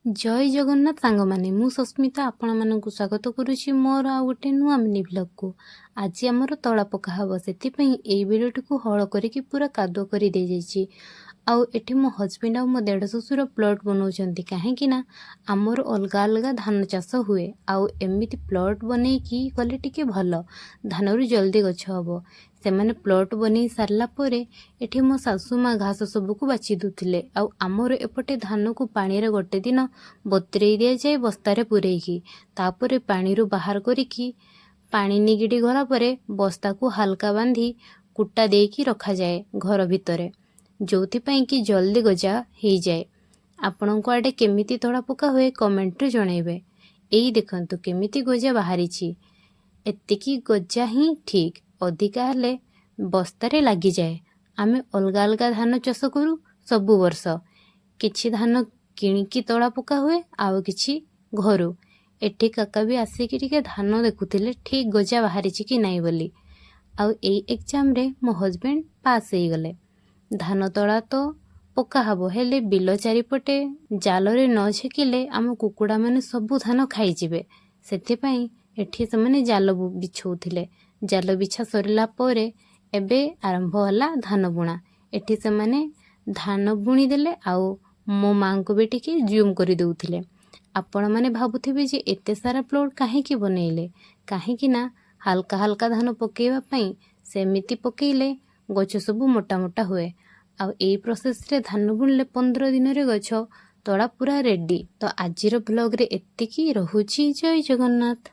जय जगन्नाथ सांग माने मु सस्मिता आपण मानकु स्वागत करुछि मोर आ गोटे नुआ मिनी ब्लॉग को। आज आमर तला पका हबो सेतिपई एई वीडियोटी को हळ करिकि पूरा कादो करि दे जाइछि। आउ एठी मो हस्बैंड आ मो देढ़ ससुर प्लॉट बनौछंती काहेकि ना आमर अलगा अलगा धान चाष हुए आउ एमिति प्लॉट बनै कि कले टिके भलो धानरु जल्दी गछ हबो। से माने प्लॉट बनै सारला परे एठी मो सासु मा घास सब को बाची दुथिले आउ आमर एपटे धान को पानी रे गोटे दिन बतुरेई दिया जाए बस्तारे पुरेकी तापरे पानी बाहर करिकी पानी निगिडी गला परे बस्ता को हल्का बांधी कुटा देकी रखा जाए घर भितरे जोथिपाई कि जल्दी गजा हो जाए। आपण को आडे केमिति तड़ा पका हुए कमेंट रे जणैबे। एई देखंतु केमिति गजा बाहरी एतिकी गजा ही ठीक अधिका हेले बस्तारे लागी जाए। आमे अलगा अलगा धान चाष करू सबु वर्ष किछि धान किणिकी तड़ा पका हुए आउ किछि घरू। एठी काका भी आसिकी टिके धान देखुथिले ठीक गजा बाहरी कि नाई बोली। आउ एई एग्जाम रे मो हस्बैंड पास हो गले। धान तड़ा तो पका हबो हेले बिल चारिपटे जालरे न छेकिले आम कुकुड़ा माने सबु धान खाई जिवे सेथिपई एठी से माने जाल बिछौथिले। जाल बिछा सरिला परे एबे आरंभ होला धान बुणा। एठी से माने धान बुणी देले आउ मो मां को भी टिके जूम करि दउथिले। आपण माने भाबुथिबे जे एते सारा प्लॉट काहेकि बनेइले काहेकि ना हल्का हल्का धान पकेइबा पई सेमिति पकेइले गछ सब मोटा मोटा हुए। आउ एई प्रोसेस रे धान बुणले 15 दिन रे गछ तड़ा पूरा रेडी। तो आजिर ब्लॉग रे एतिकी रहुची। जय जगन्नाथ।